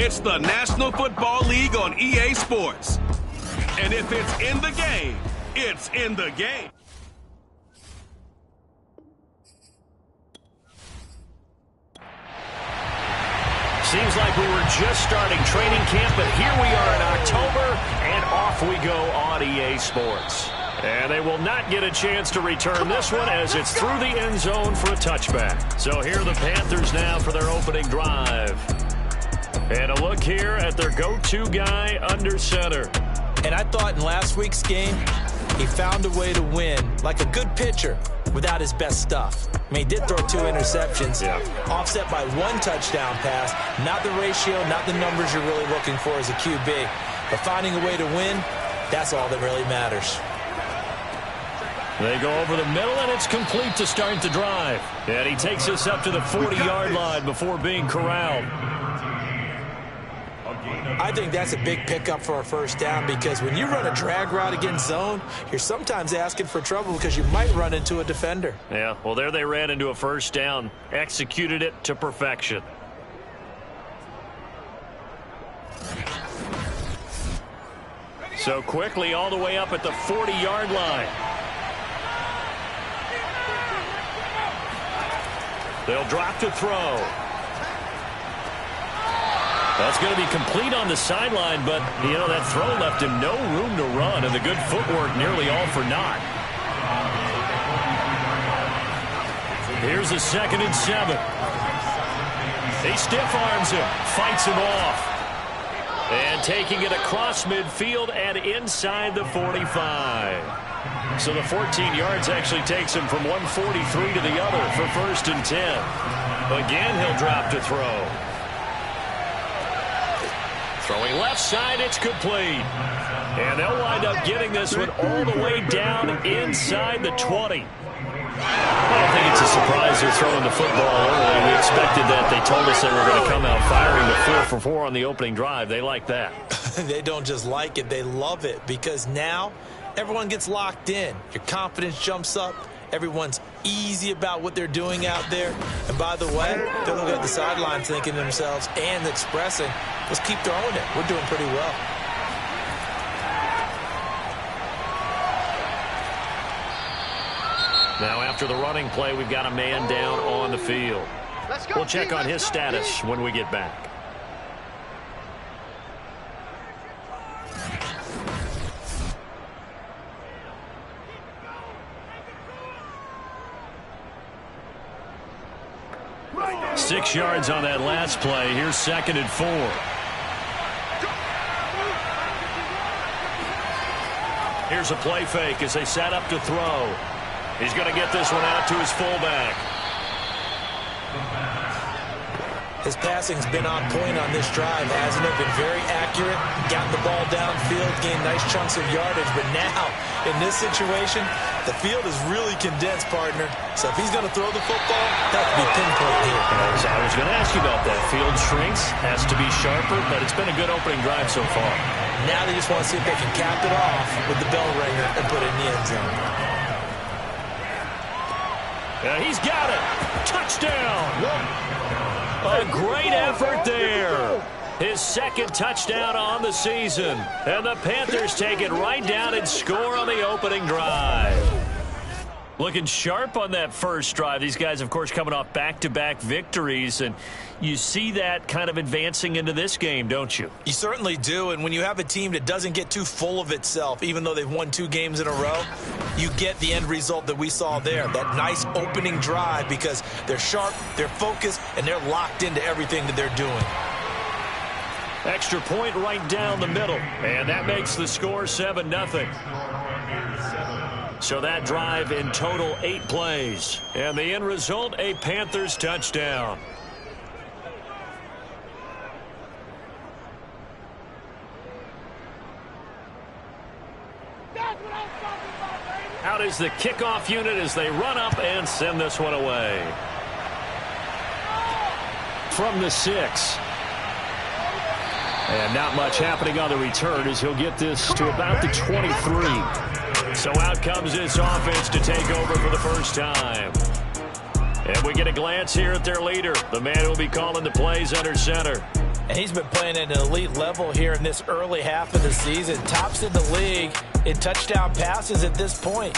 It's the National Football League on EA Sports. And if it's in the game, it's in the game. Seems like we were just starting training camp, but here we are in October, and off we go on EA Sports. And they will not get a chance to return this one as it's through the end zone for a touchback. So here are the Panthers now for their opening drive. And a look here at their go-to guy under center. And I thought in last week's game, he found a way to win like a good pitcher without his best stuff. I mean, he did throw 2 interceptions, offset by 1 touchdown pass. Not the ratio, not the numbers you're really looking for as a QB. But finding a way to win, that's all that really matters. They go over the middle, and it's complete to start the drive. And he takes us up to the 40-yard line before being corralled. I think that's a big pickup for a first down because when you run a drag route against zone, you're sometimes asking for trouble because you might run into a defender. Yeah, well, there they ran into a first down, executed it to perfection. So quickly all the way up at the 40-yard line. They'll drop to throw. That's going to be complete on the sideline, but, you know, that throw left him no room to run, and the good footwork nearly all for naught. Here's a 2nd and 7. He stiff-arms him, fights him off. And taking it across midfield and inside the 45. So the 14 yards actually takes him from 143 to the other for 1st and 10. Again, he'll drop to throw. Throwing left side, it's complete. And they'll wind up getting this one all the way down inside the 20. I don't think it's a surprise they're throwing the football early. We expected that. They told us they were going to come out firing the 4 for 4 on the opening drive. They like that. They don't just like it, they love it because now everyone gets locked in. Your confidence jumps up. Everyone's easy about what they're doing out there. And by the way, they're looking at the sidelines thinking to themselves and expressing, let's keep throwing it. We're doing pretty well. Now after the running play, we've got a man down on the field. We'll check on his status when we get back. Six yards on that last play. Here's 2nd and 4. Here's a play fake as they set up to throw. He's going to get this one out to his fullback. His passing's been on point on this drive, hasn't it? Been very accurate, gotten the ball downfield, gained nice chunks of yardage. But now, in this situation, the field is really condensed, partner. So if he's going to throw the football, that could be pinpoint here. I was going to ask you about that. Field shrinks, has to be sharper, but it's been a good opening drive so far. Now they just want to see if they can cap it off with the bell ringer and put it in the end zone. He's got it. Touchdown. A great effort there. His 2nd touchdown on the season. And the Panthers take it right down and score on the opening drive. Looking sharp on that first drive. These guys, of course, coming off back-to-back victories. And you see that kind of advancing into this game, don't you? You certainly do. And when you have a team that doesn't get too full of itself, even though they've won 2 games in a row, you get the end result that we saw there. That nice opening drive because they're sharp, they're focused, and they're locked into everything that they're doing. Extra point right down the middle. And that makes the score 7-0. So that drive in total 8 plays. And the end result, a Panthers touchdown. Out is the kickoff unit as they run up and send this one away. From the 6. And not much happening on the return as he'll get this to about the 23. So out comes this offense to take over for the first time. And we get a glance here at their leader, the man who will be calling the plays under center. And he's been playing at an elite level here in this early half of the season. Tops in the league in touchdown passes at this point.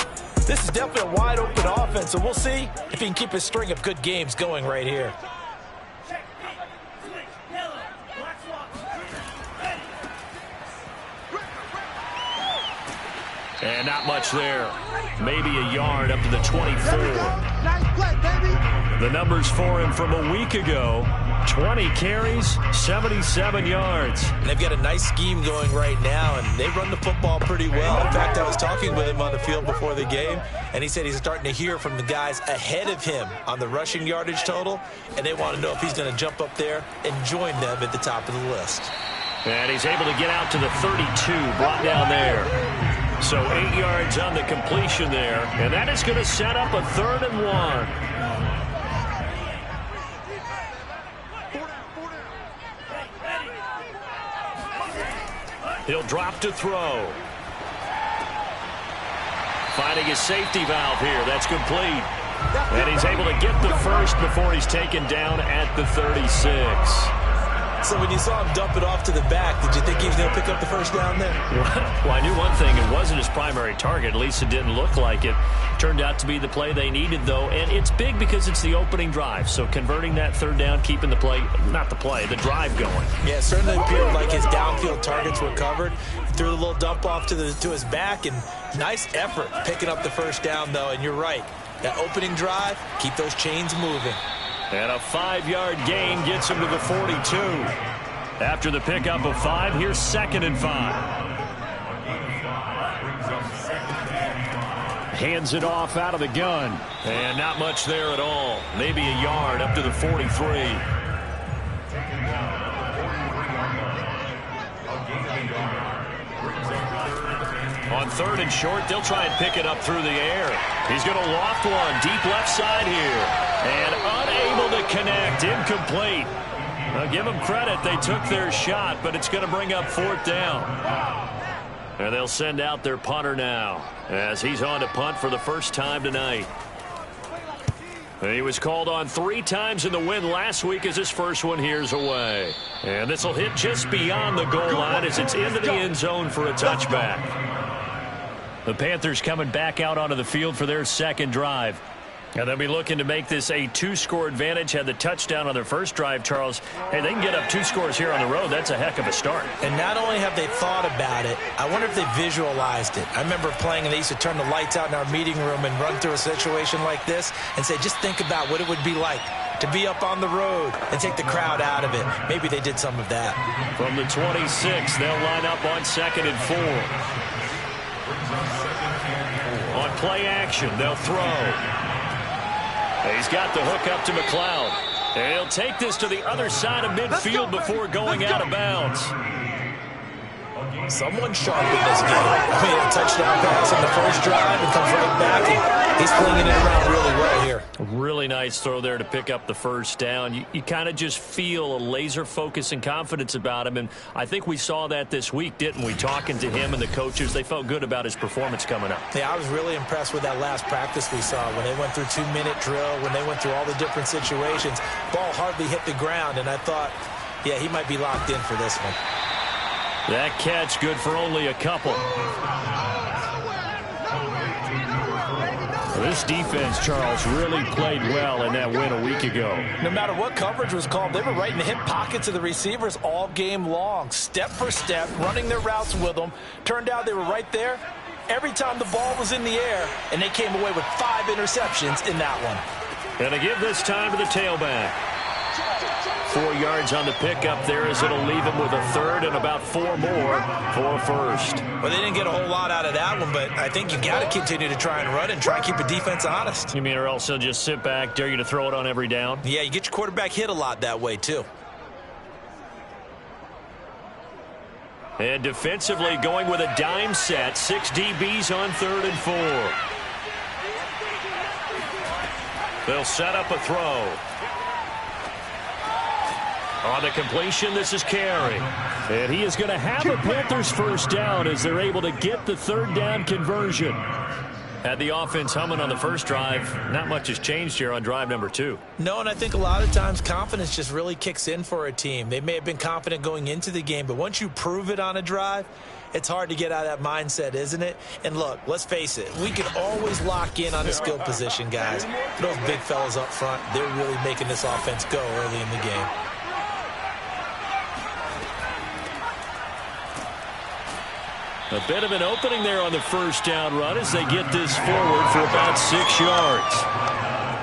This is definitely a wide-open offense, so we'll see if he can keep his string of good games going right here. And not much there. Maybe a yard up to the 24. The numbers for him from a week ago: 20 carries, 77 yards. And they've got a nice scheme going right now, and they run the football pretty well. In fact, I was talking with him on the field before the game, and he said he's starting to hear from the guys ahead of him on the rushing yardage total, and they want to know if he's going to jump up there and join them at the top of the list. And he's able to get out to the 32, brought down there. So 8 yards on the completion there, and that is going to set up a 3rd and 1. He'll drop to throw. Finding his safety valve here. That's complete. And he's able to get the first before he's taken down at the 36. So when you saw him dump it off to the back, did you think he was going to pick up the first down there? Well, I knew one thing. It wasn't his primary target. At least it didn't look like it. Turned out to be the play they needed, though. And it's big because it's the opening drive. So converting that 3rd down, keeping the play, not the play, the drive going. Yeah, it certainly appeared like his downfield targets were covered. He threw a little dump off to his back, and nice effort picking up the first down, though. And you're right. That opening drive, keep those chains moving. And a 5-yard gain gets him to the 42. After the pickup of 5, here's 2nd and 5. Hands it off out of the gun. And not much there at all. Maybe a yard up to the 43. On 3rd and short, they'll try and pick it up through the air. He's going to loft one deep left side here. And unable to connect. Incomplete. I'll give them credit. They took their shot, but it's going to bring up 4th down. And they'll send out their punter now as he's on to punt for the first time tonight. And he was called on 3 times in the win last week as his first one here's away. And this will hit just beyond the goal line as it's into the end zone for a touchback. The Panthers coming back out onto the field for their 2nd drive. And they'll be looking to make this a 2-score advantage. Had the touchdown on their first drive, Charles. Hey, they can get up 2 scores here on the road. That's a heck of a start. And not only have they thought about it, I wonder if they visualized it. I remember playing, and they used to turn the lights out in our meeting room and run through a situation like this and say, just think about what it would be like to be up on the road and take the crowd out of it. Maybe they did some of that. From the 26, they'll line up on 2nd and 4. On play action, they'll throw. He's got the hook up to McLeod. And he'll take this to the other side of midfield before going out of bounds. Someone sharp in this game. I mean, a touchdown pass on the first drive and comes right back, and he's flinging it around really well here. Really nice throw there to pick up the first down. You kind of just feel a laser focus and confidence about him, and I think we saw that this week, didn't we? Talking to him and the coaches, they felt good about his performance coming up. Yeah, I was really impressed with that last practice we saw when they went through 2-minute drill, when they went through all the different situations. Ball hardly hit the ground, and I thought, yeah, he might be locked in for this one. That catch good for only a couple. This defense, Charles, really played well in that win a week ago. No matter what coverage was called, they were right in the hip pockets of the receivers all game long. Step for step, running their routes with them. Turned out they were right there every time the ball was in the air, and they came away with 5 interceptions in that one. And they give this time to the tailback. 4 yards on the pickup there as it'll leave him with a 3rd and about 4 more for a first. Well, they didn't get a whole lot out of that one, but I think you got to continue to try and run and try and keep the defense honest. You mean or else they'll just sit back, dare you to throw it on every down? Yeah, you get your quarterback hit a lot that way, too. And defensively going with a dime set. 6 DBs on 3rd and 4. They'll set up a throw. On the completion, this is Carey. And he is going to have a Panthers first down as they're able to get the 3rd down conversion. Had the offense humming on the first drive. Not much has changed here on drive number 2. No, and I think a lot of times confidence just really kicks in for a team. They may have been confident going into the game, but once you prove it on a drive, it's hard to get out of that mindset, isn't it? And look, let's face it, we can always lock in on the skill position, guys. Those big fellas up front, they're really making this offense go early in the game. A bit of an opening there on the first down run as they get this forward for about 6 yards.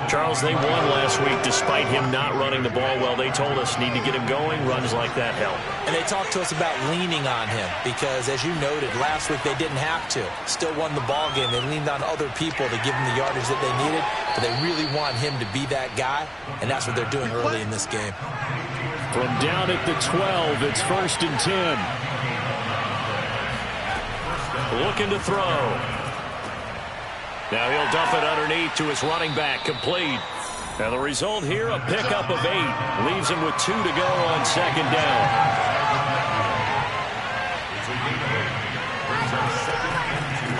Charles, they won last week despite him not running the ball well. They told us need to get him going. Runs like that help. And they talked to us about leaning on him because, as you noted, last week they didn't have to. Still won the ball game. They leaned on other people to give them the yardage that they needed, but they really want him to be that guy, and that's what they're doing early in this game. From down at the 12, it's 1st and 10. Looking to throw. Now he'll dump it underneath to his running back, complete. And the result here, a pickup of 8. Leaves him with 2 to go on 2nd down.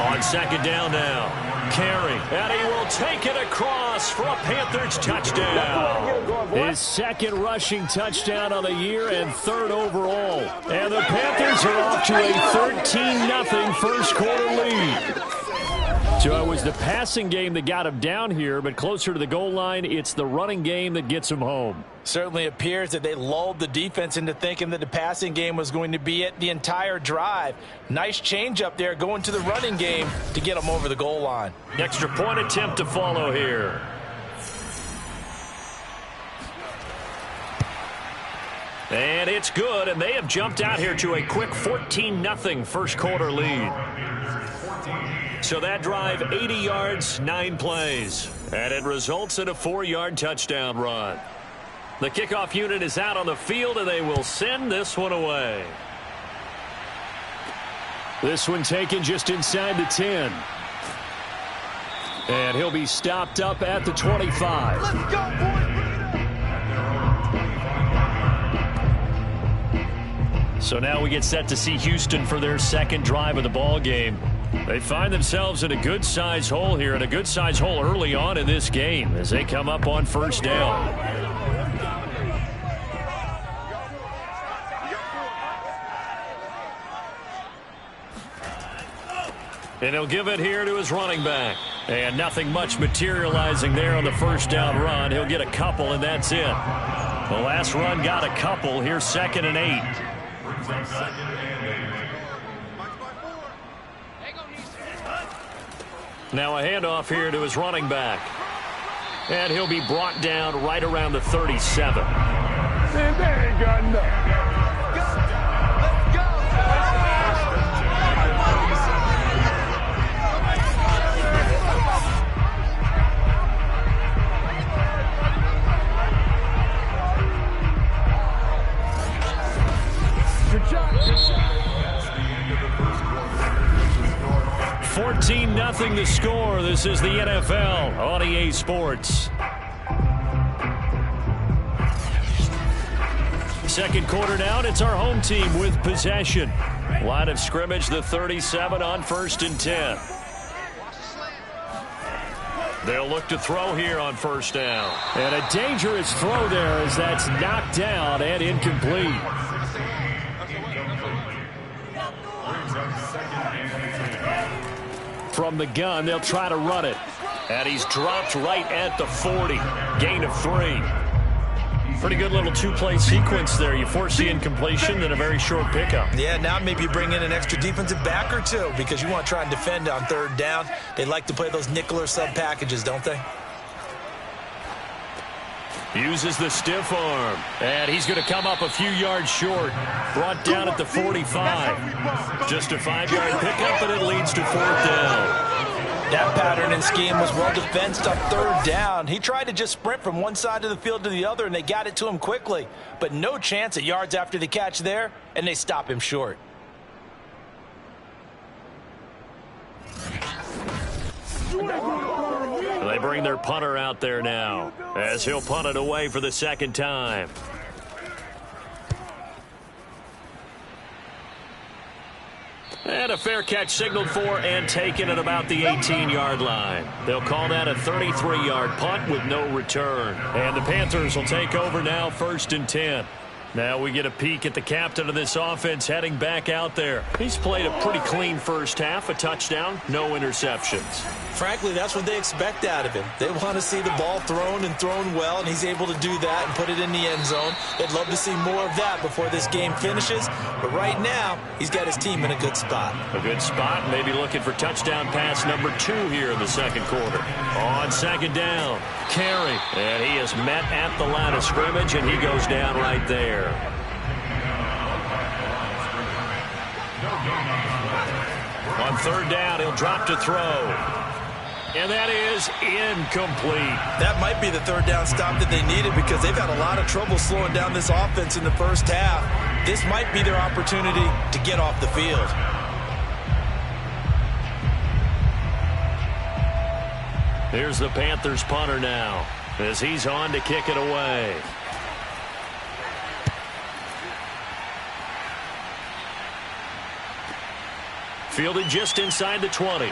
On 2nd down now. Carry, and he will take it across for a Panthers touchdown. His 2nd rushing touchdown of the year and 3rd overall. And the Panthers are off to a 13-0 first quarter lead. So it was the passing game that got him down here, but closer to the goal line, it's the running game that gets him home. Certainly appears that they lulled the defense into thinking that the passing game was going to be it the entire drive. Nice change up there going to the running game to get them over the goal line. Extra point attempt to follow here. And it's good, and they have jumped out here to a quick 14-0 first quarter lead. So that drive, 80 yards, 9 plays. And it results in a 4-yard touchdown run. The kickoff unit is out on the field, and they will send this one away. This one taken just inside the 10. And he'll be stopped up at the 25. Let's go, boys! So now we get set to see Houston for their 2nd drive of the ball game. They find themselves in a good-sized hole here, and a good-sized hole early on in this game as they come up on 1st down. And he'll give it here to his running back. And nothing much materializing there on the 1st down run. He'll get a couple, and that's it. The last run got a couple. Here's 2nd and 8. Now a handoff here to his running back. And he'll be brought down right around the 37. Man, they ain't got enough. Good job. 14-0 the score. This is the NFL on EA Sports. 2nd quarter down. It's our home team with possession. Line of scrimmage, the 37 on 1st and 10. They'll look to throw here on 1st down. And a dangerous throw there as that's knocked down and incomplete. From the gun, they'll try to run it. And he's dropped right at the 40. Gain of 3. Pretty good little 2-play sequence there. You force the incompletion, then a very short pickup. Yeah, now maybe you bring in an extra defensive back or 2 because you want to try and defend on 3rd down. They like to play those nickel or sub packages, don't they? Uses the stiff arm. And he's going to come up a few yards short. Brought down at the 45. Just a 5-yard pickup, and it leads to 4th down. That pattern and scheme was well defensed on 3rd down. He tried to just sprint from one side of the field to the other, and they got it to him quickly. But no chance at yards after the catch there, and they stop him short. They bring their punter out there now as he'll punt it away for the 2nd time. And a fair catch signaled for and taken at about the 18-yard line. They'll call that a 33-yard punt with no return. And the Panthers will take over now, 1st and 10. Now we get a peek at the captain of this offense heading back out there. He's played a pretty clean first half, a touchdown, no interceptions. Frankly, that's what they expect out of him. They want to see the ball thrown and thrown well, and he's able to do that and put it in the end zone. They'd love to see more of that before this game finishes. But right now, he's got his team in a good spot. A good spot, maybe looking for touchdown pass number 2 here in the second quarter. On second down, carry. And he is met at the line of scrimmage, and he goes down right there. On third down, he'll drop to throw. And that is incomplete. That might be the third down stop that they needed because they've had a lot of trouble slowing down this offense in the first half. This might be their opportunity to get off the field. Here's the Panthers punter now as he's on to kick it away. Fielded just inside the 20.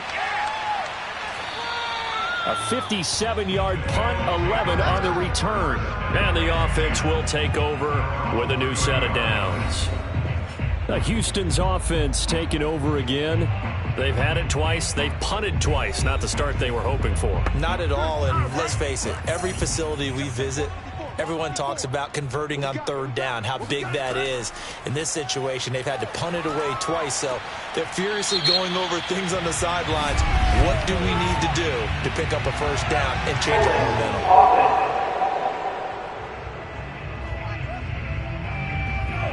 A 57-yard punt, 11 on the return. And the offense will take over with a new set of downs. Houston's offense taking over again. They've had it twice. They've punted twice. Not the start they were hoping for. Not at all, and let's face it, every facility we visit, everyone talks about converting on third down, how big that is. In this situation, they've had to punt it away twice, so they're furiously going over things on the sidelines. What do we need to do to pick up a first down and change our momentum?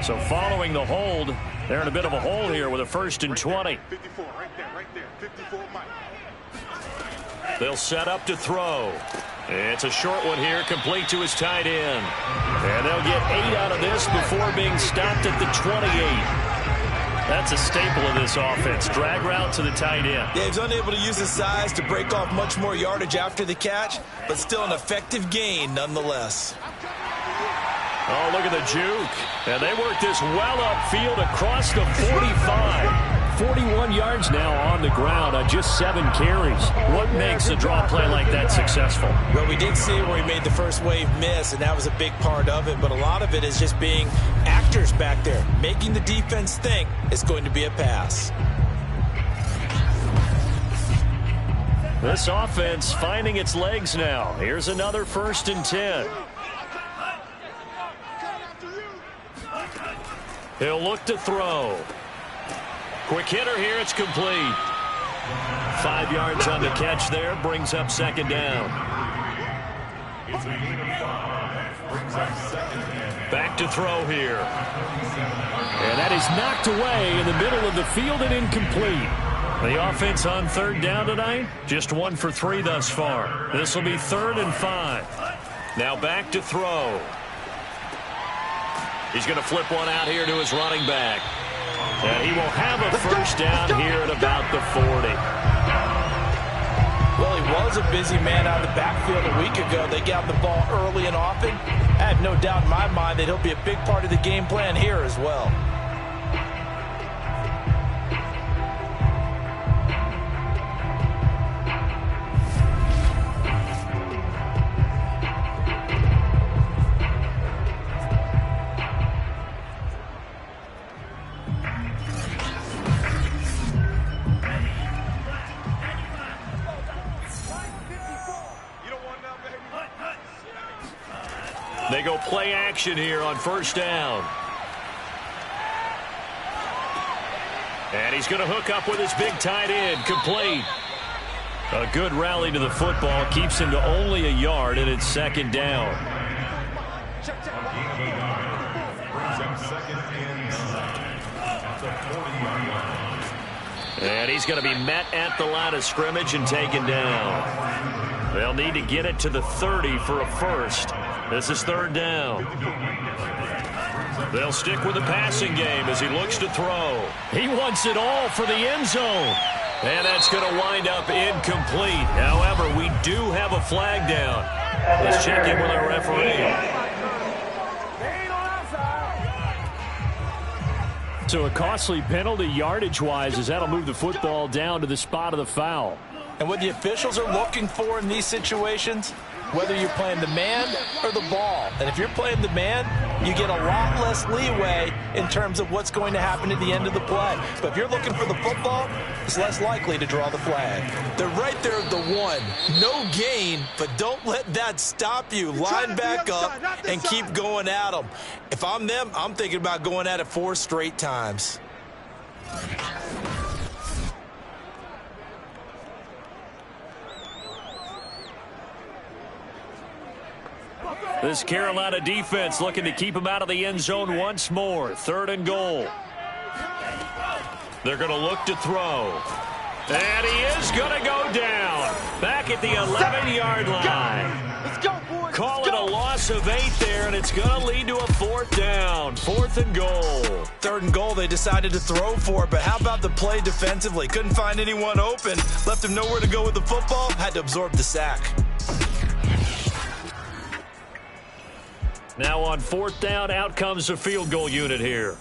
So following the hold, they're in a bit of a hole here with a 1st and 20. 54, right there, 54, Mike. They'll set up to throw. It's a short one here, complete to his tight end. And they'll get 8 out of this before being stopped at the 28. That's a staple of this offense. Drag route to the tight end. Yeah, he's unable to use his size to break off much more yardage after the catch, but still an effective gain nonetheless. Oh, look at the juke. And they work this well upfield across the 45. 41 yards now on the ground on just 7 carries. What makes a draw play like that successful? Well, we did see where he made the first wave miss, and that was a big part of it. But a lot of it is just being actors back there, making the defense think it's going to be a pass. This offense finding its legs now. Here's another 1st and 10. He'll look to throw. Quick hitter here, it's complete. 5 yards on the catch there, brings up second down. Back to throw here. And that is knocked away in the middle of the field and incomplete. The offense on third down tonight, just 1 for 3 thus far. This will be 3rd and 5. Now back to throw. He's going to flip one out here to his running back. And he will have a first down here at about the 40. Well, he was a busy man out of the backfield a week ago. They got the ball early and often. I have no doubt in my mind that he'll be a big part of the game plan here as well. They go play action here on first down. And he's going to hook up with his big tight end, complete. A good rally to the football, keeps him to only a yard, and it's second down. And he's going to be met at the line of scrimmage and taken down. They'll need to get it to the 30 for a first. This is third down. They'll stick with the passing game as he looks to throw. He wants it all for the end zone. And that's going to wind up incomplete. However, we do have a flag down. Let's check in with our referee. So a costly penalty yardage-wise as that'll move the football down to the spot of the foul. And what the officials are looking for in these situations, whether you're playing the man or the ball. And if you're playing the man, you get a lot less leeway in terms of what's going to happen at the end of the play. But if you're looking for the football, it's less likely to draw the flag. They're right there at the one. No gain, but don't let that stop you. Line back up and keep going at them. If I'm them, I'm thinking about going at it 4 straight times. This Carolina defense looking to keep him out of the end zone once more. 3rd and goal. They're going to look to throw. And he is going to go down. Back at the 11-yard line. Let's go, boys. Call it a loss of 8 there, and it's going to lead to a 4th down. 4th and goal. 3rd and goal, they decided to throw for it, but how about the play defensively? Couldn't find anyone open. Left him nowhere to go with the football. Had to absorb the sack. Now on 4th down, out comes the field goal unit here.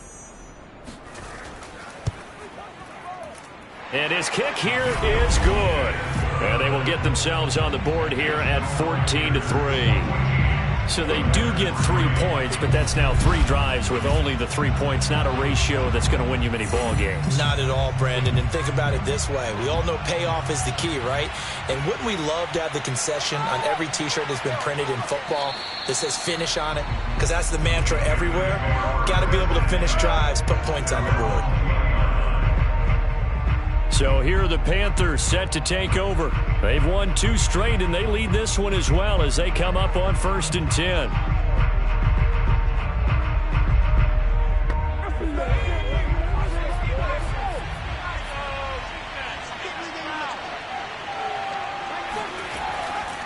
And his kick here is good. And they will get themselves on the board here at 14-3. So they do get 3 points, but that's now 3 drives with only the 3 points, not a ratio that's going to win you many ball games. Not at all, Brandon. And think about it this way. We all know payoff is the key, right? And wouldn't we love to have the concession on every T-shirt that's been printed in football that says finish on it? Because that's the mantra everywhere. Got to be able to finish drives, put points on the board. So here are the Panthers set to take over. They've won 2 straight, and they lead this one as well as they come up on 1st and 10.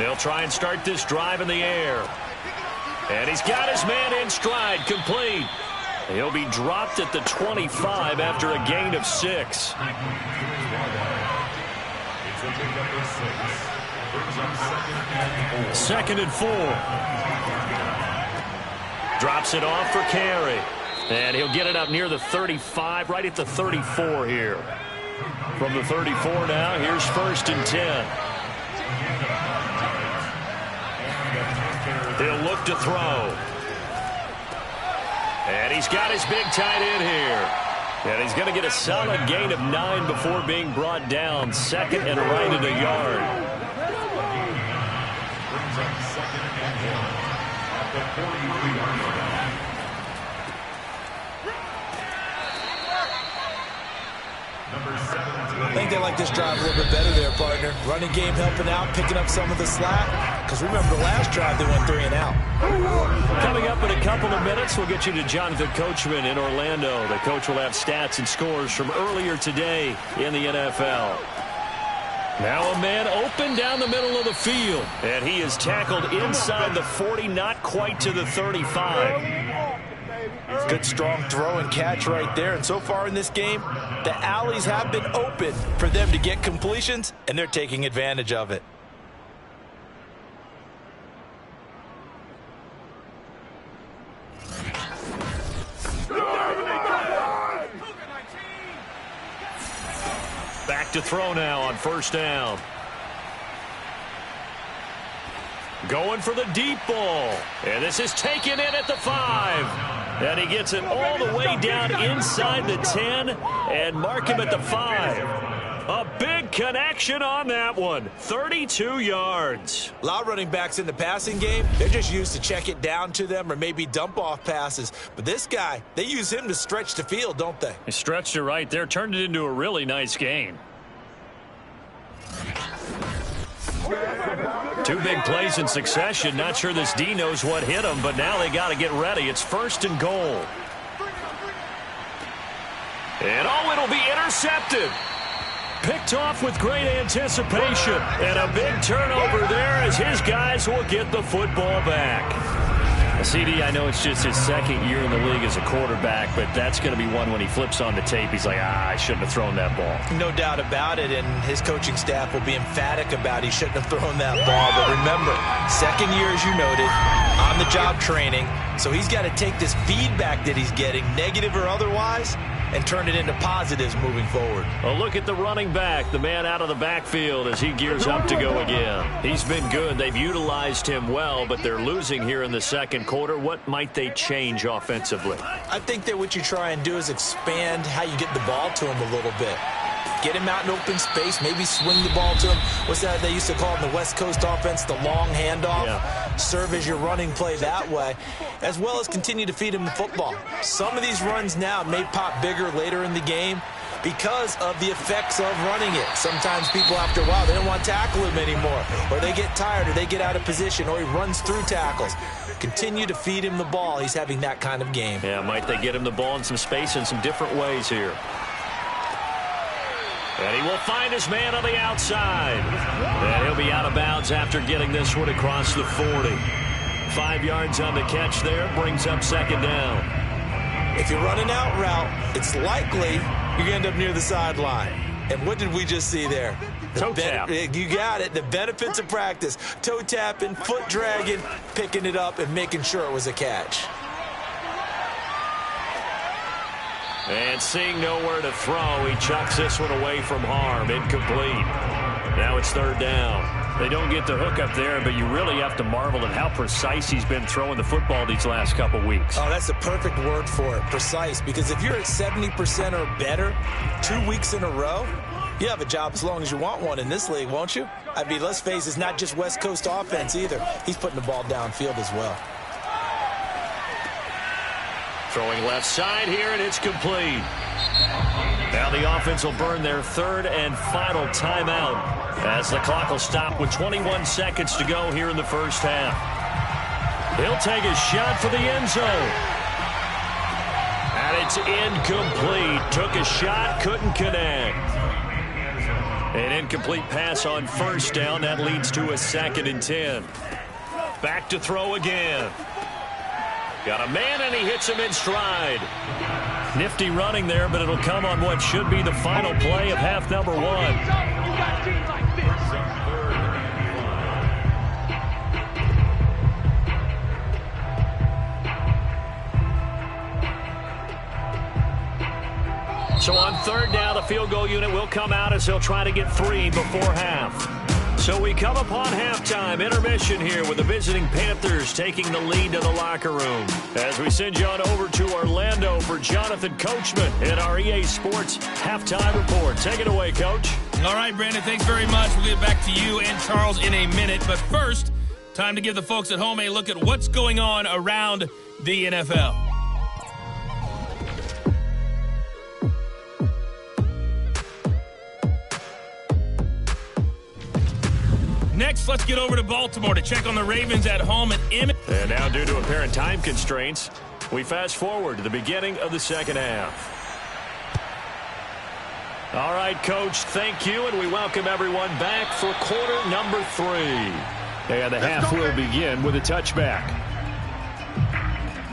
They'll try and start this drive in the air. And he's got his man in stride, complete. He'll be dropped at the 25 after a gain of 6. Second and 4. Drops it off for carry. And he'll get it up near the 35, right at the 34 here. From the 34 now, here's 1st and 10. He'll look to throw. And he's got his big tight end here. And he's going to get a solid gain of 9 before being brought down. 2nd and right at a yard. I think they like this drive a little bit better there, partner. Running game helping out, picking up some of the slack. Because remember, the last drive they went 3 and out. Coming up in a couple of minutes, we'll get you to Jonathan Coachman in Orlando. The coach will have stats and scores from earlier today in the NFL. Now a man open down the middle of the field. And he is tackled inside the 40, not quite to the 35. Good strong throw and catch right there. And so far in this game, the alleys have been open for them to get completions, and they're taking advantage of it. Back to throw now on 1st down. Going for the deep ball. And this is taken in at the 5. And he gets it all the way down inside the 10 and mark him at the 5. A big connection on that one. 32 yards. A lot of running backs in the passing game, they're just used to check it down to them or maybe dump off passes. But this guy, they use him to stretch the field, don't they? He stretched it right there, turned it into a really nice gain. 2 big plays in succession. Not sure this D knows what hit him, but now they got to get ready. It's 1st and goal. And it'll be intercepted. Picked off with great anticipation. And a big turnover there as his guys will get the football back. CD, I know it's just his 2nd year in the league as a quarterback, but that's going to be one when he flips on the tape. He's like, I shouldn't have thrown that ball. No doubt about it, and his coaching staff will be emphatic about he shouldn't have thrown that ball. But remember, 2nd year, as you noted, on-the-job training, so he's got to take this feedback that he's getting, negative or otherwise, and turn it into positives moving forward. A look at the running back, the man out of the backfield as he gears up to go again. He's been good. They've utilized him well, but they're losing here in the second quarter. What might they change offensively? I think that what you try and do is expand how you get the ball to him a little bit. Get him out in open space, maybe swing the ball to him. What's that they used to call in the West Coast offense, the long handoff? Yeah. Serve as your running play that way, as well as continue to feed him the football. Some of these runs now may pop bigger later in the game because of the effects of running it. Sometimes people, after a while, they don't want to tackle him anymore, or they get tired, or they get out of position, or he runs through tackles. Continue to feed him the ball. He's having that kind of game. Yeah, might they get him the ball in some space in some different ways here. And he will find his man on the outside. And he'll be out of bounds after getting this one across the 40. 5 yards on the catch there, brings up second down. If you're running out route, it's likely you're going to end up near the sideline. And what did we just see there? Toe tap. You got it. The benefits of practice. Toe tapping, foot dragging, picking it up, and making sure it was a catch. And seeing nowhere to throw, he chucks this one away from harm. Incomplete. Now it's third down. They don't get the hook up there, but you really have to marvel at how precise he's been throwing the football these last couple weeks. Oh, that's the perfect word for it, precise. Because if you're at 70% or better 2 weeks in a row, you have a job as long as you want one in this league, won't you? I mean, let's face it, it's not just West Coast offense either. He's putting the ball downfield as well. Throwing left side here, and it's complete. Now the offense will burn their third and final timeout as the clock will stop with 21 seconds to go here in the first half. He'll take a shot for the end zone. And it's incomplete. Took a shot, couldn't connect. An incomplete pass on first down. That leads to a 2nd and 10. Back to throw again. Got a man, and he hits him in stride. Nifty running there, but it'll come on what should be the final play of half number 1. So on third down, the field goal unit will come out as he'll try to get 3 before half. So we come upon halftime, intermission here with the visiting Panthers taking the lead to the locker room. As we send you on over to Orlando for Jonathan Coachman in our EA Sports Halftime Report. Take it away, Coach. All right, Brandon, thanks very much. We'll get back to you and Charles in a minute. But first, time to give the folks at home a look at what's going on around the NFL. Next, let's get over to Baltimore to check on the Ravens at home at Emmett. And now, due to apparent time constraints, we fast forward to the beginning of the second half. All right, Coach, thank you, and we welcome everyone back for quarter number 3. And the half will begin with a touchback.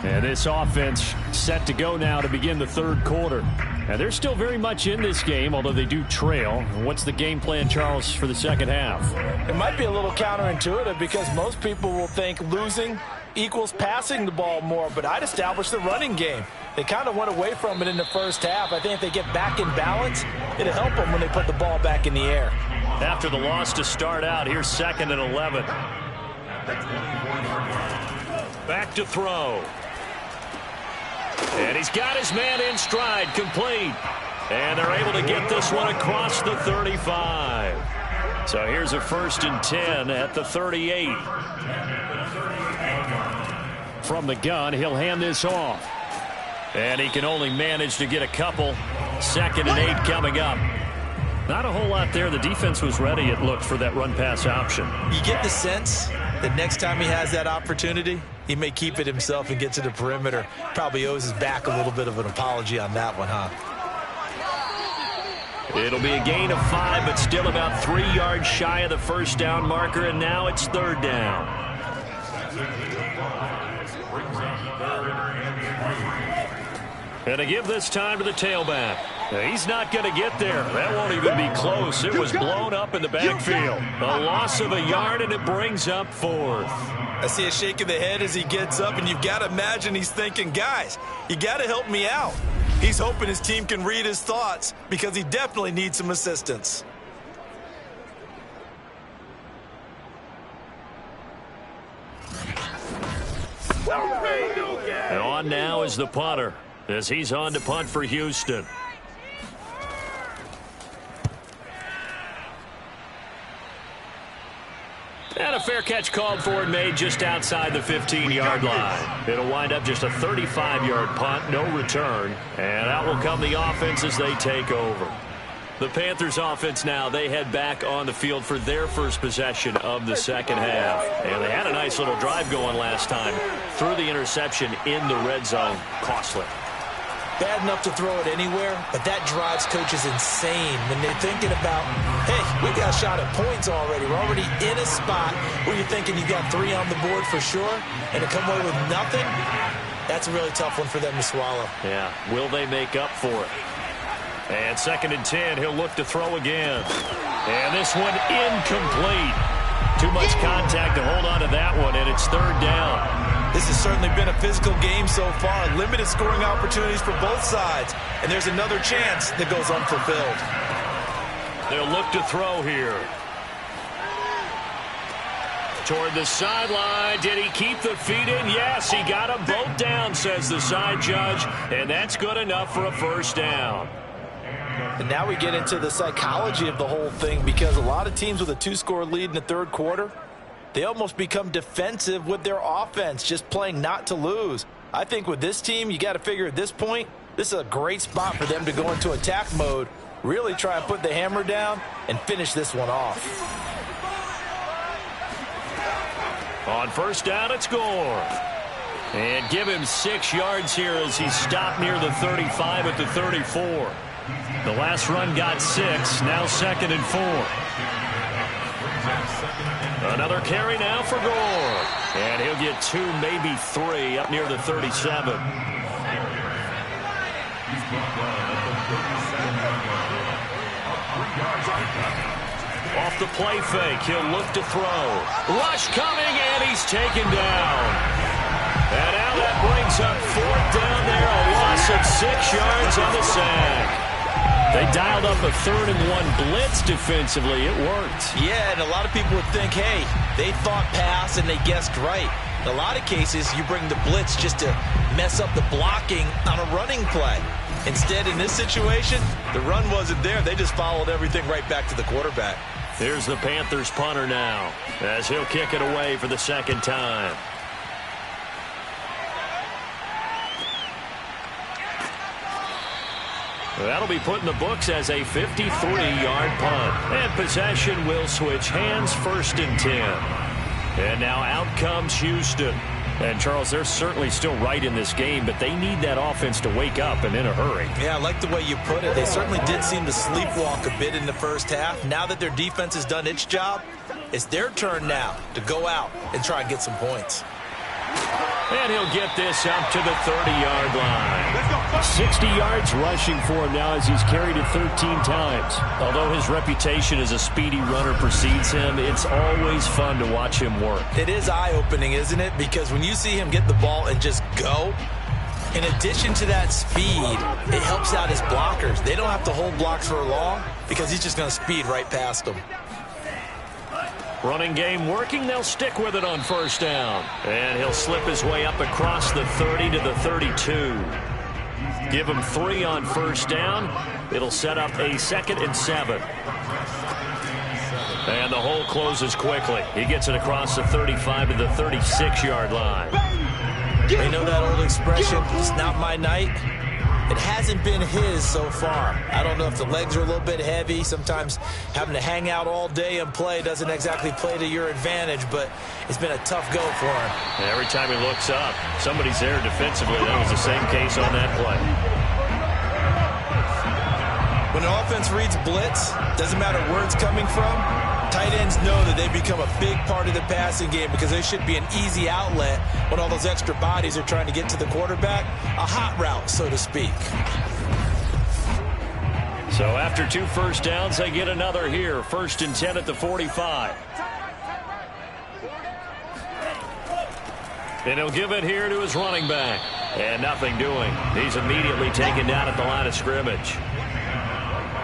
And this offense set to go now to begin the third quarter. And they're still very much in this game, although they do trail. What's the game plan, Charles, for the second half? It might be a little counterintuitive because most people will think losing equals passing the ball more, but I'd establish the running game. They kind of went away from it in the first half. I think if they get back in balance, it'll help them when they put the ball back in the air. After the loss to start out, here's 2nd and 11. Back to throw. And he's got his man in stride, complete. And they're able to get this one across the 35. So here's a 1st and 10 at the 38. From the gun, he'll hand this off. And he can only manage to get a couple. 2nd and 8 coming up. Not a whole lot there. The defense was ready, it looked, for that run-pass option. You get the sense that next time he has that opportunity, he may keep it himself and get to the perimeter. Probably owes his back a little bit of an apology on that one, huh? It'll be a gain of 5, but still about 3 yards shy of the first down marker, and now it's third down. And to give this time to the tailback. He's not going to get there. That won't even be close. It was blown up in the backfield. A loss of a yard, and it brings up 4th. I see a shake of the head as he gets up, and you've got to imagine he's thinking, guys, you got to help me out. He's hoping his team can read his thoughts because he definitely needs some assistance. And on now is the punter as he's on to punt for Houston. And a fair catch called for and made just outside the 15-yard line. It'll wind up just a 35-yard punt, no return. And out will come the offense as they take over. The Panthers offense now, they head back on the field for their first possession of the second half. And they had a nice little drive going last time. Threw the interception in the red zone. Costly. Bad enough to throw it anywhere, but that drives coaches insane when they're thinking about, hey, we got a shot at points already. We're already in a spot where you're thinking you got 3 on the board for sure, and to come away with nothing, that's a really tough one for them to swallow. Yeah, will they make up for it? And 2nd and 10, he'll look to throw again. And this one incomplete. Too much contact to hold on to that one, and it's 3rd down. This has certainly been a physical game so far. Limited scoring opportunities for both sides. And there's another chance that goes unfulfilled. They'll look to throw here. Toward the sideline. Did he keep the feet in? Yes, he got them both down, says the side judge. And that's good enough for a 1st down. And now we get into the psychology of the whole thing, because a lot of teams with a 2-score lead in the 3rd quarter, they almost become defensive with their offense, just playing not to lose. I think with this team, you got to figure at this point, this is a great spot for them to go into attack mode, really try and put the hammer down and finish this one off. On 1st down, it's Gore. And give him 6 yards here as he stopped near the 35 at the 34. The last run got 6, now 2nd and 4. Another carry now for Gore. And he'll get 2, maybe 3 up near the 37. Off the play fake, he'll look to throw. Rush coming, and he's taken down. And now that brings up 4th down there, a loss of 6 yards on the sack. They dialed up a 3rd and 1 blitz defensively. It worked. Yeah, and a lot of people would think, hey, they thought pass and they guessed right. In a lot of cases, you bring the blitz just to mess up the blocking on a running play. Instead, in this situation, the run wasn't there. They just followed everything right back to the quarterback. Here's the Panthers punter now as he'll kick it away for the 2nd time. That'll be put in the books as a 53-yard punt. And possession will switch hands, 1st and 10. And now out comes Houston. And, Charles, they're certainly still right in this game, but they need that offense to wake up and in a hurry. Yeah, I like the way you put it. They certainly did seem to sleepwalk a bit in the 1st half. Now that their defense has done its job, it's their turn now to go out and try and get some points. And he'll get this up to the 30-yard line. 60 yards rushing for him now as he's carried it 13 times. Although his reputation as a speedy runner precedes him, it's always fun to watch him work. It is eye-opening, isn't it? Because when you see him get the ball and just go, in addition to that speed, it helps out his blockers. They don't have to hold blocks for long because he's just going to speed right past them. Running game working. They'll stick with it on 1st down. And he'll slip his way up across the 30 to the 32. Give him 3 on 1st down. It'll set up a 2nd and 7. And the hole closes quickly. He gets it across the 35 to the 36-yard line. You know that old expression, it's not my night? It hasn't been his so far. I don't know if the legs are a little bit heavy. Sometimes having to hang out all day and play doesn't exactly play to your advantage, but it's been a tough go for him. And every time he looks up, somebody's there defensively. That was the same case on that play. When an offense reads blitz, doesn't matter where it's coming from, tight ends know that they become a big part of the passing game because they should be an easy outlet when all those extra bodies are trying to get to the quarterback. A hot route, so to speak. So after 2 1st downs, they get another here. 1st and 10 at the 45. And he'll give it here to his running back. And nothing doing. He's immediately taken down at the line of scrimmage.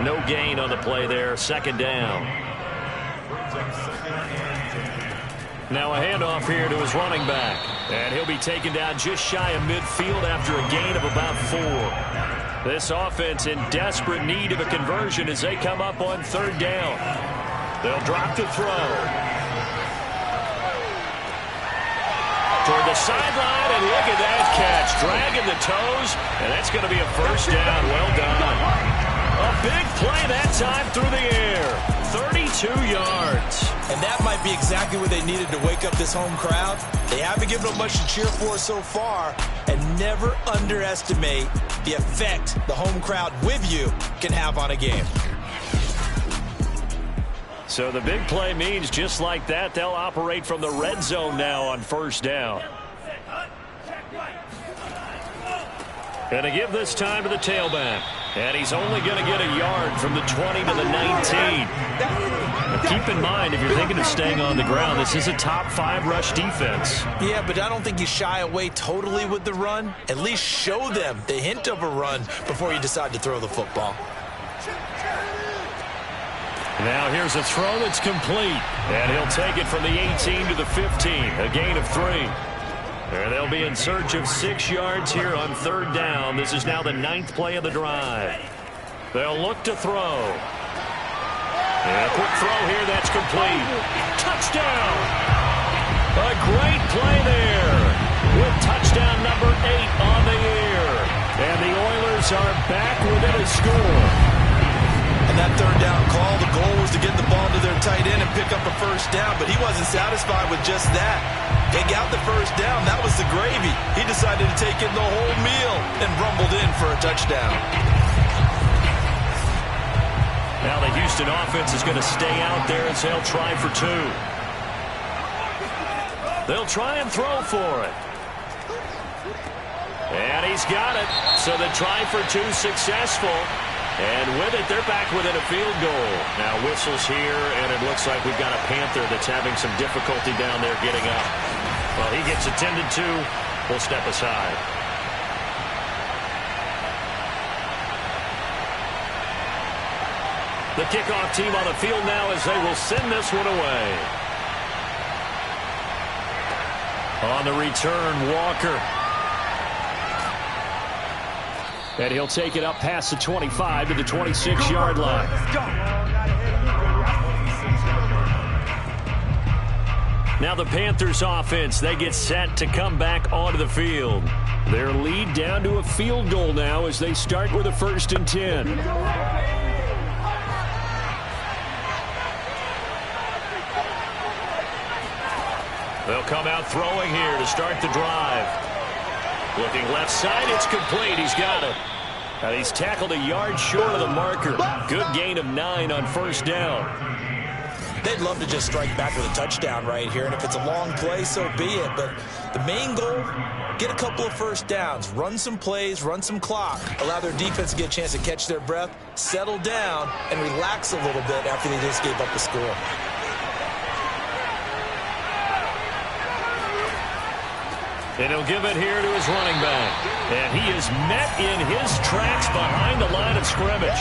No gain on the play there. Second down. Now a handoff here to his running back. And he'll be taken down just shy of midfield after a gain of about 4. This offense in desperate need of a conversion as they come up on third down. They'll drop to throw. Toward the sideline, and look at that catch. Dragging the toes, and that's going to be a first down. Well done. A big play that time through the air. 32 yards. And that might be exactly what they needed to wake up this home crowd. They haven't given them much to cheer for so far, and never underestimate the effect the home crowd with you can have on a game. So the big play means just like that, they'll operate from the red zone now on first down. And to give this time to the tailback. And he's only going to get a yard from the 20 to the 19. Now keep in mind, if you're thinking of staying on the ground, this is a top 5 rush defense. Yeah, but I don't think you shy away totally with the run. At least show them the hint of a run before you decide to throw the football. Now here's a throw that's complete. And he'll take it from the 18 to the 15. A gain of 3. And they'll be in search of 6 yards here on third down. This is now the 9th play of the drive. They'll look to throw. And a quick throw here, that's complete. Touchdown! A great play there with touchdown number 8 on the year. And the Oilers are back within a score. And that third down call, the goal was to get the ball to their tight end and pick up a first down, but he wasn't satisfied with just that. They got the first down. That was the gravy. He decided to take in the whole meal and rumbled in for a touchdown. Now the Houston offense is going to stay out there as they'll try for 2. They'll try and throw for it. And he's got it. So the try for 2 successful. And with it, they're back within a field goal. Now whistles here, and it looks like we've got a Panther that's having some difficulty down there getting up. Well, he gets attended to. We'll step aside. The kickoff team on the field now as they will send this one away. On the return, Walker. And he'll take it up past the 25 to the 26-yard line. Now the Panthers offense, they get set to come back onto the field. Their lead down to a field goal now as they start with a 1st and 10. They'll come out throwing here to start the drive. Looking left side, it's complete. He's got it. And he's tackled a yard short of the marker. Good gain of 9 on first down. They'd love to just strike back with a touchdown right here, and if it's a long play, so be it. But the main goal, get a couple of first downs, run some plays, run some clock, allow their defense to get a chance to catch their breath, settle down, and relax a little bit after they just gave up the score. And he'll give it here to his running back. And he is met in his tracks behind the line of scrimmage.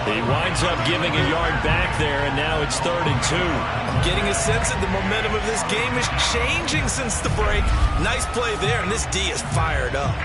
He winds up giving a yard back there, and now it's 3rd and 2. I'm getting a sense that the momentum of this game is changing since the break. Nice play there, and this D is fired up.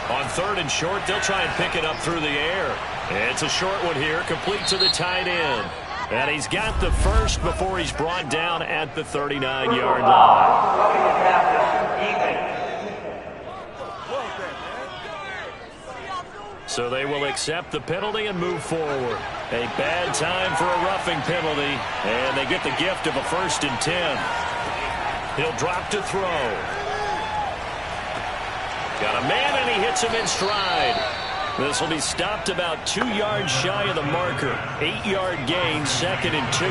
On 3rd and short, they'll try and pick it up through the air. It's a short one here, complete to the tight end. And he's got the first before he's brought down at the 39-yard line. So they will accept the penalty and move forward. A bad time for a roughing penalty, and they get the gift of a 1st and 10. He'll drop to throw. Got a man, and he hits him in stride. This will be stopped about 2 yards shy of the marker. 8-yard gain, 2nd and 2.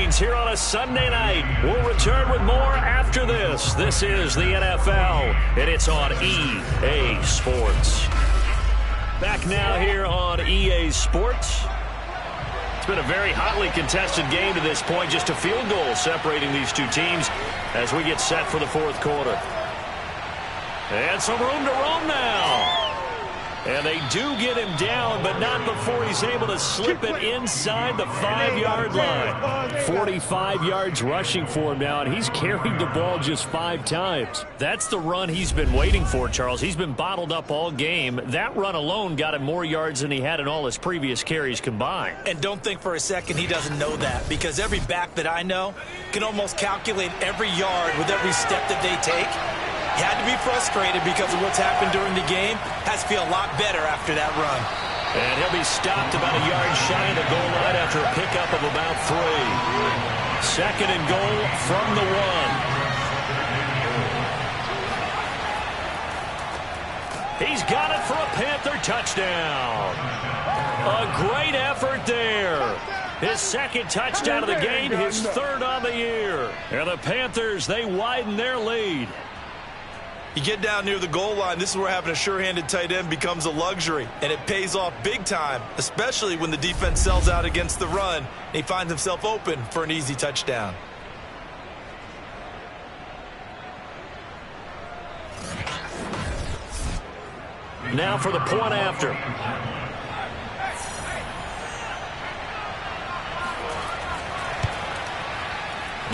means here on a Sunday night. We'll return with more after this. This is the NFL, and it's on EA Sports. Back now here on EA Sports. It's been a very hotly contested game to this point. Just a field goal separating these two teams as we get set for the fourth quarter. And some room to roam now. And they do get him down, but not before he's able to slip it inside the 5-yard line. 45 yards rushing for him now, and he's carried the ball just 5 times. That's the run he's been waiting for, Charles. He's been bottled up all game. That run alone got him more yards than he had in all his previous carries combined. And don't think for a second he doesn't know that, because every back that I know can almost calculate every yard with every step that they take. He had to be frustrated because of what's happened during the game. Has to feel a lot better after that run. And he'll be stopped about a yard shy of the goal line after a pickup of about 3. 2nd and goal from the 1. He's got it for a Panther touchdown. A great effort there. His 2nd touchdown of the game, his 3rd on the year. And the Panthers, they widen their lead. You get down near the goal line, this is where having a sure-handed tight end becomes a luxury, and it pays off big time, especially when the defense sells out against the run, and he finds himself open for an easy touchdown. Now for the point after.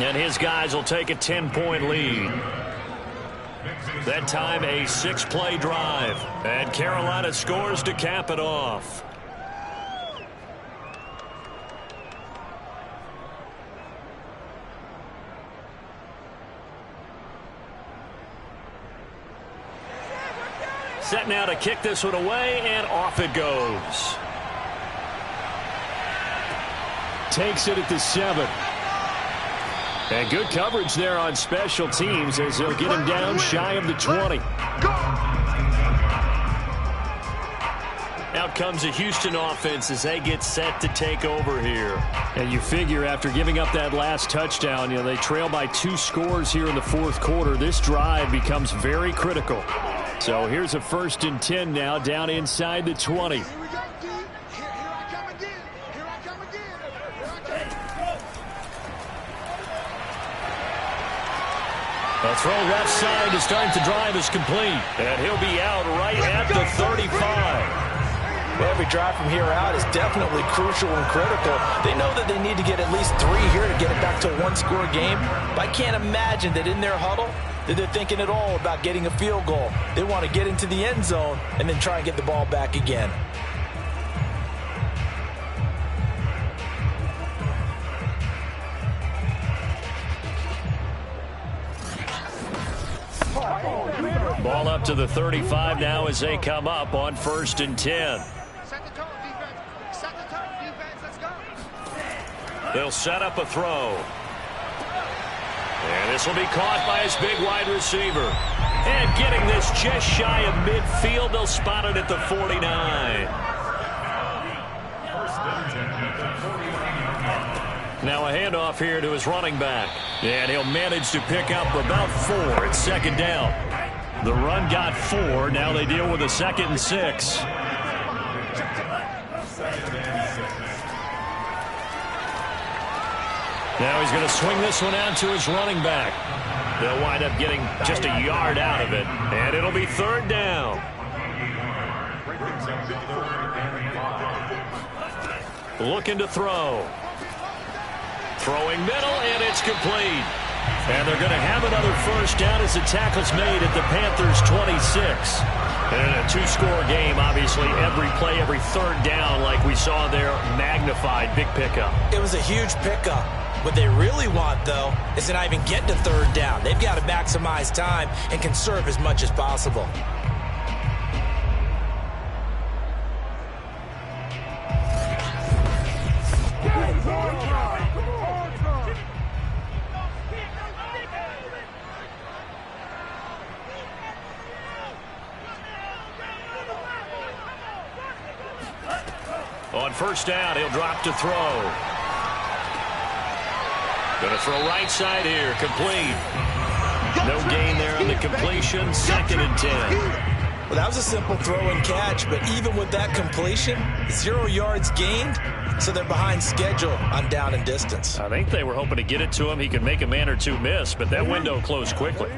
And his guys will take a 10-point lead. That time a 6-play drive. And Carolina scores to cap it off. Set now to kick this one away, and off it goes. Takes it at the 7. And good coverage there on special teams as they'll get him down shy of the 20. Out comes the Houston offense as they get set to take over here. And you figure after giving up that last touchdown, they trail by 2 scores here in the fourth quarter. This drive becomes very critical. So here's a 1st and 10 now down inside the 20. A throw left side to start the drive is complete. And he'll be out right at the 35. Well, every drive from here out is definitely crucial and critical. They know that they need to get at least 3 here to get it back to a 1-score game. But I can't imagine that in their huddle that they're thinking at all about getting a field goal. They want to get into the end zone and then try and get the ball back again. Ball up to the 35 now as they come up on 1st and 10. Set the tone, defense. Set the tone, defense. Let's go. They'll set up a throw. And this will be caught by his big wide receiver. And getting this just shy of midfield, they'll spot it at the 49. Now a handoff here to his running back. And he'll manage to pick up about 4. It's 2nd down. The run got 4. Now they deal with a 2nd and 6. Now he's going to swing this one out to his running back. They'll wind up getting just a yard out of it. And it'll be 3rd down. Looking to throw. Throwing middle, and it's complete. And they're going to have another 1st down as the tackle's made at the Panthers' 26. And in a 2-score game, obviously, every play, every 3rd down, like we saw there, magnified. Big pickup. It was a huge pickup. What they really want, though, is to not even get to 3rd down. They've got to maximize time and conserve as much as possible. On 1st down, he'll drop to throw. Going to throw right side here. Complete. No gain there on the completion. 2nd and 10. Well, that was a simple throw and catch, but even with that completion, 0 yards gained, so they're behind schedule on down and distance. I think they were hoping to get it to him. He could make a man or two miss, but that window closed quickly.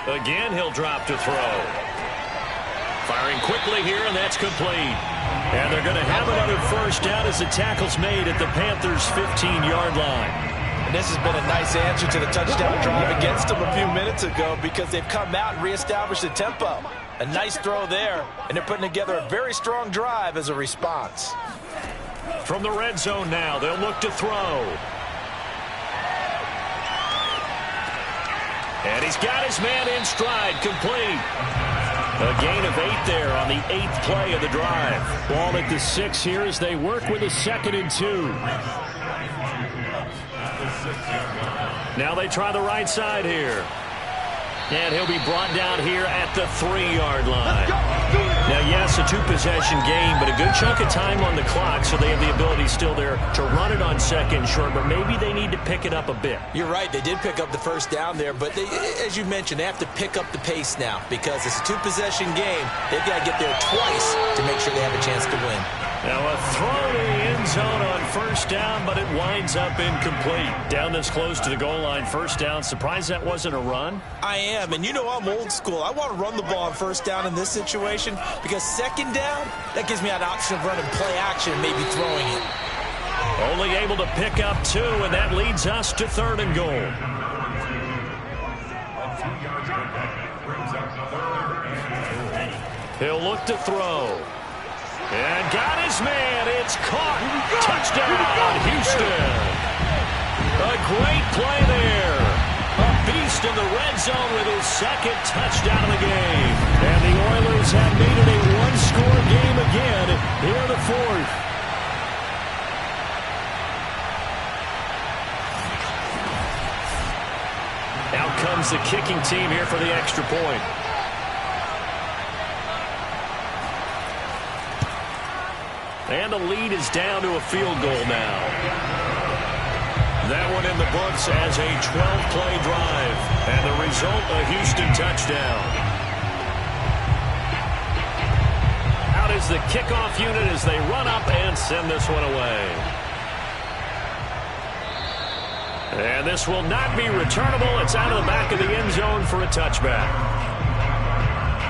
Again, he'll drop to throw. Firing quickly here, and that's complete. And they're going to have another first down as the tackle's made at the Panthers' 15-yard line. And this has been a nice answer to the touchdown drive against them a few minutes ago because they've come out and reestablished the tempo. A nice throw there, and they're putting together a very strong drive as a response. From the red zone now, they'll look to throw. And he's got his man in stride, complete. A gain of 8 there on the 8th play of the drive. Ball at the 6 here as they work with a 2nd and 2. Now they try the right side here. And he'll be brought down here at the 3-yard line. Now, yes, a 2-possession game, but a good chunk of time on the clock, so they have the ability still there to run it on 2nd short, but maybe they need to pick it up a bit. You're right. They did pick up the first down there, but they, as you mentioned, they have to pick up the pace now because it's a 2-possession game. They've got to get there twice to make sure they have a chance to win. Now a throw to the end zone on 1st down, but it winds up incomplete. Down this close to the goal line, 1st down. Surprised that wasn't a run? I am, and you know I'm old school. I want to run the ball on 1st down in this situation because 2nd down, that gives me an option of running play action, maybe throwing it. Only able to pick up 2, and that leads us to 3rd and goal. He'll look to throw. And got his man. It's caught. Touchdown, Houston. A great play there. A beast in the red zone with his 2nd touchdown of the game. And the Oilers have made it a 1-score game again here in the 4th. Out comes the kicking team here for the extra point. And the lead is down to a field goal now. That one in the books as a 12-play drive. And the result, a Houston touchdown. Out is the kickoff unit as they run up and send this one away. And this will not be returnable. It's out of the back of the end zone for a touchback.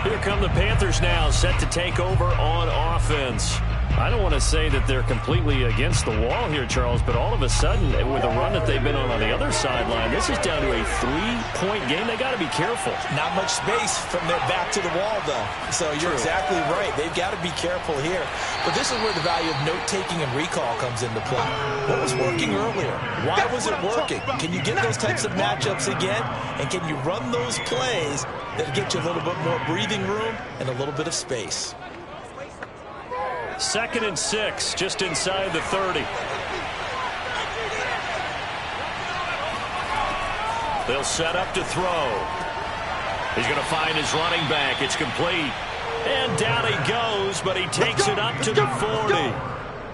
Here come the Panthers now, set to take over on offense. I don't want to say that they're completely against the wall here, Charles, but all of a sudden, with the run that they've been on the other sideline, this is down to a 3-point game. They got to be careful. Not much space from their back to the wall, though. So you're exactly right. They've got to be careful here. But this is where the value of note-taking and recall comes into play. What was working earlier? Why was it working? Can you get those types of matchups again? And can you run those plays that get you a little bit more breathing room and a little bit of space? 2nd and 6, just inside the 30. They'll set up to throw. He's going to find his running back. It's complete. And down he goes, but he takes it up to the 40.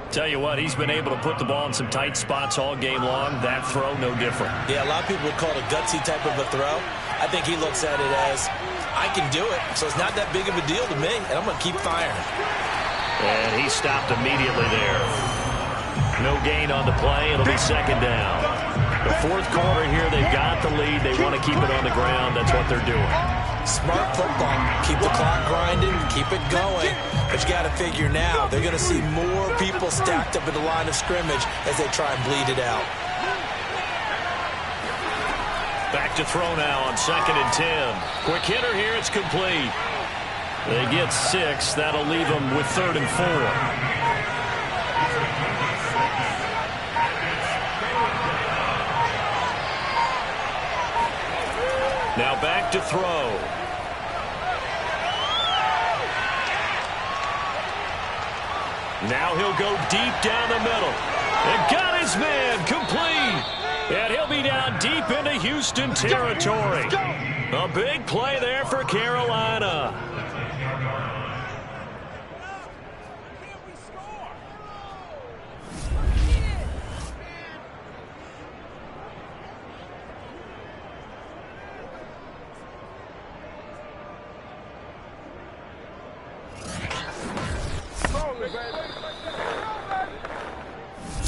Tell you what, he's been able to put the ball in some tight spots all game long. That throw, no different. Yeah, a lot of people would call it a gutsy type of a throw. I think he looks at it as, I can do it, so it's not that big of a deal to me, and I'm going to keep firing. And he stopped immediately there. No gain on the play. It'll be 2nd down. The 4th quarter here, they've got the lead. They want to keep it on the ground. That's what they're doing. Smart football. Keep the clock grinding. Keep it going. But you got to figure now, they're going to see more people stacked up at the line of scrimmage as they try and bleed it out. Back to throw now on 2nd and 10. Quick hitter here. It's complete. They get 6. That'll leave them with 3rd and 4. Now back to throw. Now he'll go deep down the middle. And got his man complete. And he'll be down deep into Houston territory. A big play there for Carolina.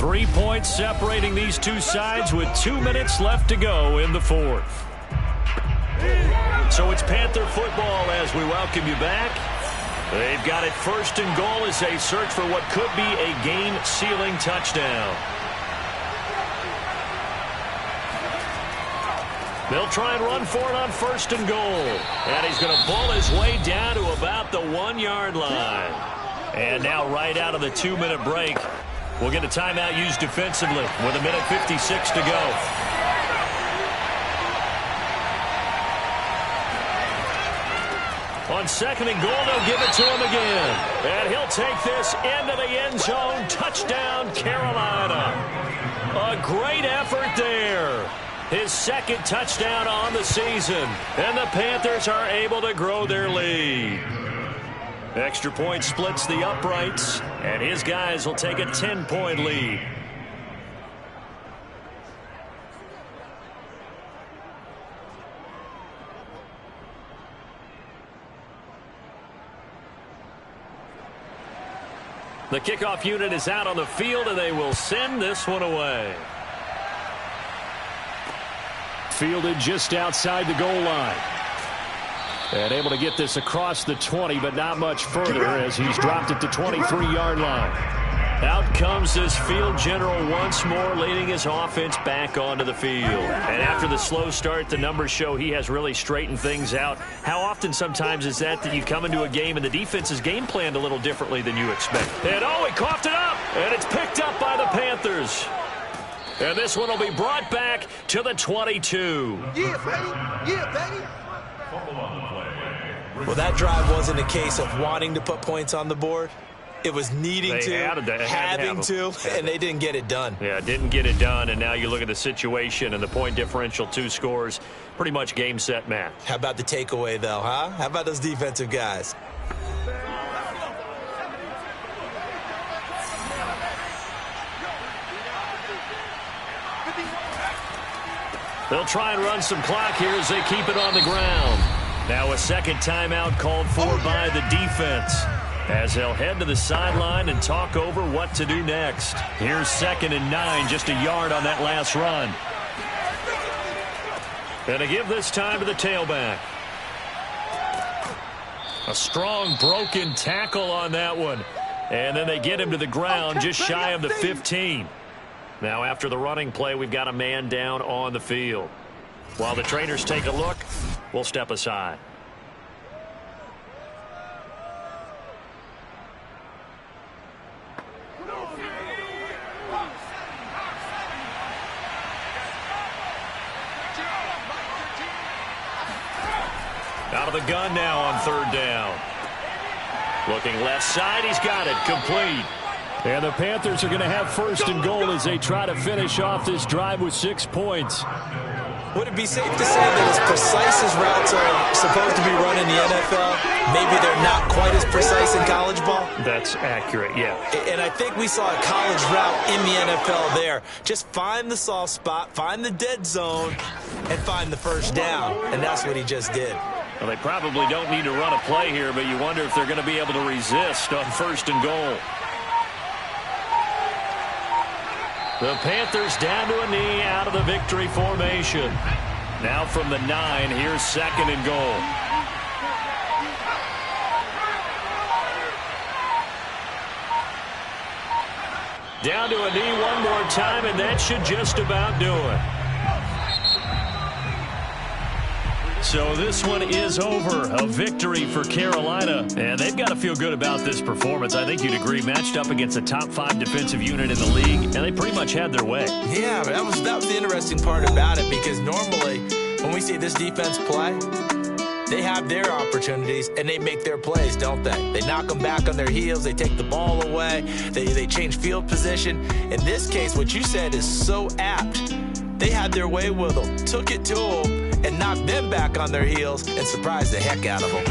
3 points separating these two sides with 2 minutes left to go in the fourth. So it's Panther football as we welcome you back. They've got it first and goal as they search for what could be a game-sealing touchdown. They'll try and run for it on first and goal. And he's going to bull his way down to about the 1-yard line. And now right out of the 2-minute break, we'll get a timeout used defensively with 1:56 to go. On second and goal, they'll give it to him again. And he'll take this into the end zone. Touchdown, Carolina. A great effort there. His second touchdown on the season. And the Panthers are able to grow their lead. Extra point splits the uprights. And his guys will take a 10-point lead. The kickoff unit is out on the field, and they will send this one away. Fielded just outside the goal line. And able to get this across the 20, but not much further as he's dropped it to 23-yard line. Out comes this field general once more, leading his offense back onto the field. And after the slow start, the numbers show he has really straightened things out. How often sometimes is that you come into a game and the defense is game planned a little differently than you expect? And oh, he coughed it up! And it's picked up by the Panthers. And this one will be brought back to the 22. Yeah, baby. Yeah, baby. Well, that drive wasn't a case of wanting to put points on the board. It was needing to, having to, and they didn't get it done. Yeah, didn't get it done, and now you look at the situation and the point differential, 2 scores, pretty much game, set, match. How about the takeaway, though, huh? How about those defensive guys? They'll try and run some clock here as they keep it on the ground. Now a second timeout called for by the defense, as they'll head to the sideline and talk over what to do next. Here's 2nd and 9, just a yard on that last run. And to give this time to the tailback. A strong broken tackle on that one. And then they get him to the ground just shy of the 15. Now after the running play, we've got a man down on the field. While the trainers take a look, we'll step aside. Out of the gun now on 3rd down. Looking left side, he's got it, complete. And the Panthers are going to have first and goal as they try to finish off this drive with 6 points. Would it be safe to say that as precise as routes are supposed to be run in the NFL, maybe they're not quite as precise in college ball? That's accurate, yeah. And I think we saw a college route in the NFL there. Just find the soft spot, find the dead zone, and find the first down. And that's what he just did. Well, they probably don't need to run a play here, but you wonder if they're going to be able to resist on first and goal. The Panthers down to a knee out of the victory formation. Now from the 9, here's 2nd and goal. Down to a knee one more time, and that should just about do it. So this one is over. A victory for Carolina. And they've got to feel good about this performance. I think you'd agree. Matched up against a top 5 defensive unit in the league. And they pretty much had their way. Yeah, that was the interesting part about it. Because normally when we see this defense play, they have their opportunities and they make their plays, don't they? They knock them back on their heels. They take the ball away. They change field position. In this case, what you said is so apt. They had their way with them. Took it to them. And knocked them back on their heels and surprised the heck out of them.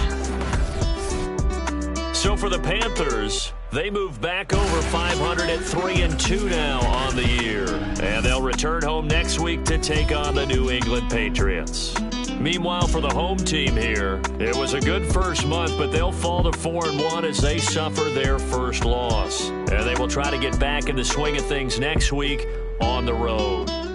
So for the Panthers, they move back over 500 at 3-2 now on the year. And they'll return home next week to take on the New England Patriots. Meanwhile, for the home team here, it was a good first month, but they'll fall to 4-1 as they suffer their first loss. And they will try to get back in the swing of things next week on the road.